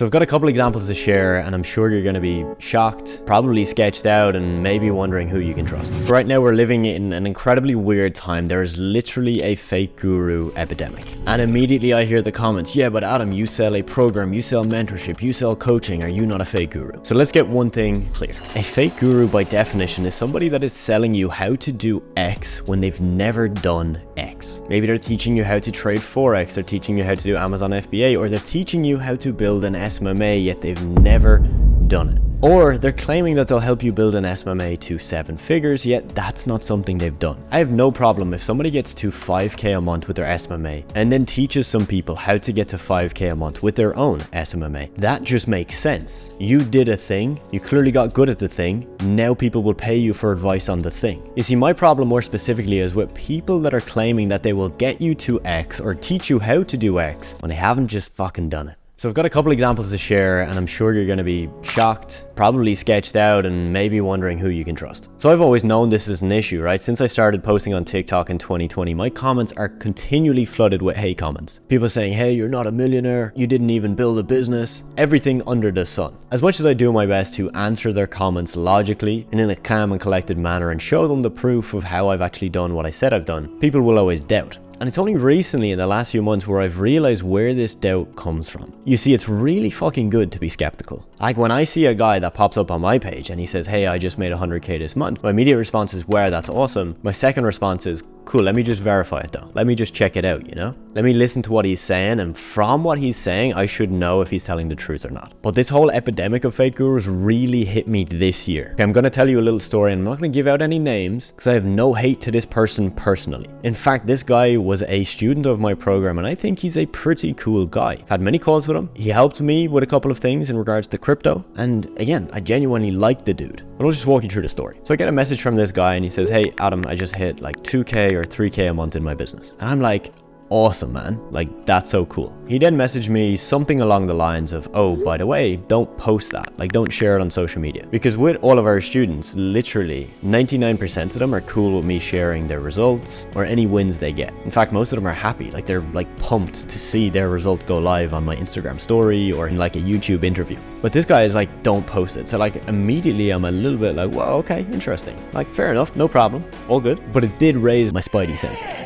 So I've got a couple examples to share, and I'm sure you're going to be shocked, probably sketched out, and maybe wondering who you can trust. Right now we're living in an incredibly weird time. There is literally a fake guru epidemic. And immediately I hear the comments, yeah, but Adam, you sell a program, you sell mentorship, you sell coaching, are you not a fake guru? So let's get one thing clear. A fake guru by definition is somebody that is selling you how to do X when they've never done X. Maybe they're teaching you how to trade Forex, they're teaching you how to do Amazon FBA, or they're teaching you how to build an SMMA, yet they've never done it. Or they're claiming that they'll help you build an SMMA to 7 figures, yet that's not something they've done. I have no problem if somebody gets to 5K a month with their SMMA and then teaches some people how to get to 5K a month with their own SMMA. That just makes sense. You did a thing, you clearly got good at the thing, now people will pay you for advice on the thing. You see, my problem more specifically is with people that are claiming that they will get you to X or teach you how to do X when they haven't just fucking done it. So I've got a couple examples to share, and I'm sure you're going to be shocked, probably sketched out, and maybe wondering who you can trust. So I've always known this is an issue, right? Since I started posting on TikTok in 2020, my comments are continually flooded with hate comments. People saying, hey, you're not a millionaire, you didn't even build a business, everything under the sun. As much as I do my best to answer their comments logically and in a calm and collected manner and show them the proof of how I've actually done what I said I've done, people will always doubt. And it's only recently in the last few months where I've realized where this doubt comes from. You see, it's really fucking good to be skeptical. Like when I see a guy that pops up on my page and he says, hey, I just made 100K this month, my immediate response is, wow, that's awesome. My second response is, cool, let me just verify it though. Let me just check it out, you know? Let me listen to what he's saying, and from what he's saying, I should know if he's telling the truth or not. But this whole epidemic of fake gurus really hit me this year. Okay, I'm gonna tell you a little story, and I'm not gonna give out any names because I have no hate to this person personally. In fact, this guy was a student of my program, and I think he's a pretty cool guy. I've had many calls with him. He helped me with a couple of things in regards to crypto, and again, I genuinely like the dude. But I'll just walk you through the story. So I get a message from this guy, and he says, hey, Adam, I just hit like 2K or 3K a month in my business. And I'm like, awesome, man. Like, that's so cool. He then messaged me something along the lines of, oh, by the way, don't post that. Like, don't share it on social media. Because with all of our students, literally 99% of them are cool with me sharing their results or any wins they get. In fact, most of them are happy. Like, they're like pumped to see their result go live on my Instagram story or in like a YouTube interview. But this guy is like, don't post it. So like immediately I'm a little bit like, well, okay, interesting. Like, fair enough, no problem, all good. But it did raise my spidey senses.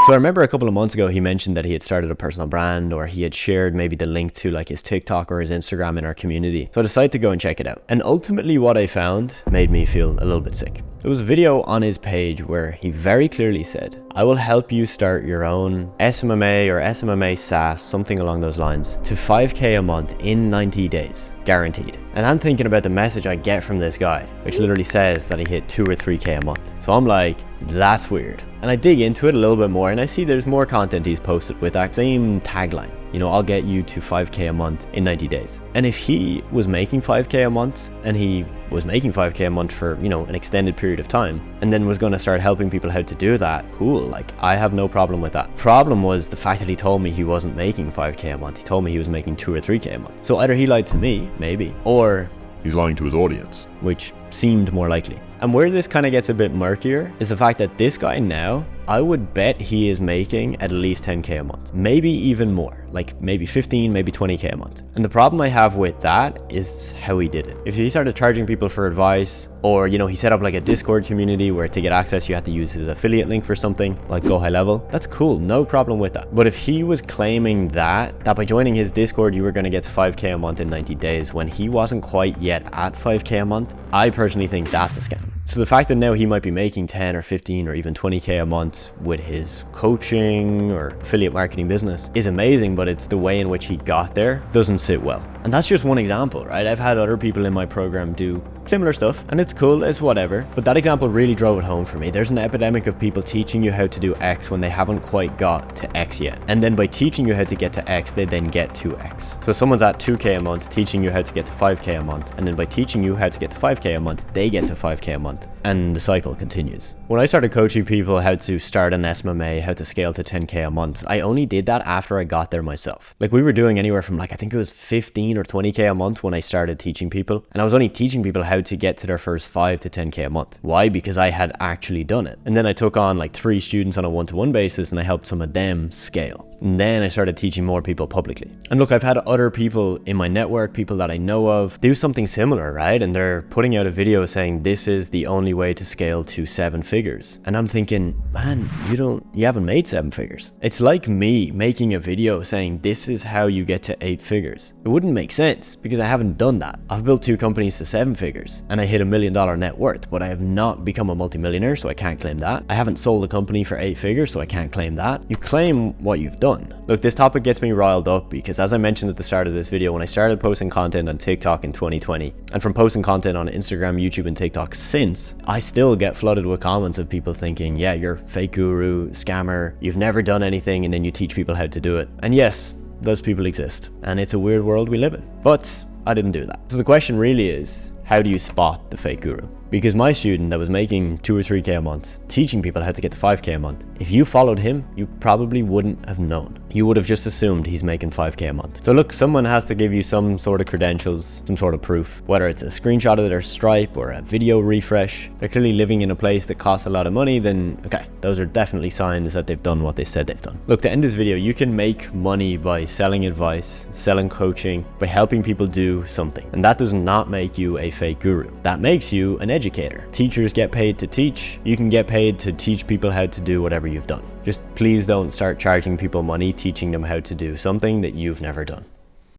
So I remember a couple of months ago, he mentioned that he had started a personal brand, or he had shared maybe the link to like his TikTok or his Instagram in our community. So I decided to go and check it out. And ultimately what I found made me feel a little bit sick. There was a video on his page where he very clearly said, I will help you start your own SMMA or SMMA SaaS, something along those lines, to 5K a month in 90 days, guaranteed. And I'm thinking about the message I get from this guy, which literally says that he hit 2 or 3K a month. So I'm like, that's weird. And I dig into it a little bit more, and I see there's more content he's posted with that same tagline. You know, I'll get you to 5K a month in 90 days. And if he was making 5K a month, and he was making 5K a month for, you know, an extended period of time, and then was going to start helping people how to do that, cool. Like, I have no problem with that. Problem was the fact that he told me he wasn't making 5K a month. He told me he was making 2 or 3K a month. So either he lied to me, maybe, or he's lying to his audience, which seemed more likely. And where this kind of gets a bit murkier is the fact that this guy now, I would bet he is making at least 10K a month, maybe even more, like maybe 15, maybe 20K a month. And the problem I have with that is how he did it. If he started charging people for advice, or, you know, he set up like a Discord community where to get access, you had to use his affiliate link for something like Go High Level, that's cool, no problem with that. But if he was claiming that by joining his Discord, you were going to get to 5K a month in 90 days when he wasn't quite yet at 5K a month, I personally think that's a scam. So the fact that now he might be making 10 or 15 or even 20K a month with his coaching or affiliate marketing business is amazing, but it's the way in which he got there doesn't sit well. And that's just one example, right? I've had other people in my program do similar stuff, and it's cool, it's whatever. But that example really drove it home for me. There's an epidemic of people teaching you how to do X when they haven't quite got to X yet. And then by teaching you how to get to X, they then get to X. So someone's at 2K a month teaching you how to get to 5K a month. And then by teaching you how to get to 5K a month, they get to 5K a month. And the cycle continues. When I started coaching people how to start an SMMA, how to scale to 10K a month, I only did that after I got there myself. Like, we were doing anywhere from like, I think it was 15 15 or 20k a month when I started teaching people, and I was only teaching people how to get to their first 5 to 10k a month. Why? Because I had actually done it. And then I took on like 3 students on a one-to-one basis, and I helped some of them scale. And then I started teaching more people publicly. And look, I've had other people in my network, people that I know of, do something similar, right? And they're putting out a video saying this is the only way to scale to 7 figures. And I'm thinking, man, you haven't made 7 figures. It's like me making a video saying this is how you get to 8 figures. It wouldn't make sense because I haven't done that. I've built 2 companies to 7 figures and I hit $1 million net worth, but I have not become a multimillionaire, so I can't claim that. I haven't sold a company for 8 figures, so I can't claim that. You claim what you've done. Look, this topic gets me riled up because, as I mentioned at the start of this video, when I started posting content on TikTok in 2020, and from posting content on Instagram, YouTube, and TikTok since, I still get flooded with comments of people thinking, yeah, you're fake guru, scammer, you've never done anything, and then you teach people how to do it. And yes, those people exist, and it's a weird world we live in. But I didn't do that. So the question really is, how do you spot the fake guru? Because my student that was making 2 or 3k a month, teaching people how to get to 5k a month, if you followed him, you probably wouldn't have known. You would have just assumed he's making 5k a month. So look, someone has to give you some sort of credentials, some sort of proof, whether it's a screenshot of their Stripe or a video refresh. They're clearly living in a place that costs a lot of money, then okay, those are definitely signs that they've done what they said they've done. Look, to end this video, you can make money by selling advice, selling coaching, by helping people do something. And that does not make you a fake guru. That makes you an educator. Teachers get paid to teach. You can get paid to teach people how to do whatever you've done. Just please don't start charging people money teaching them how to do something that you've never done.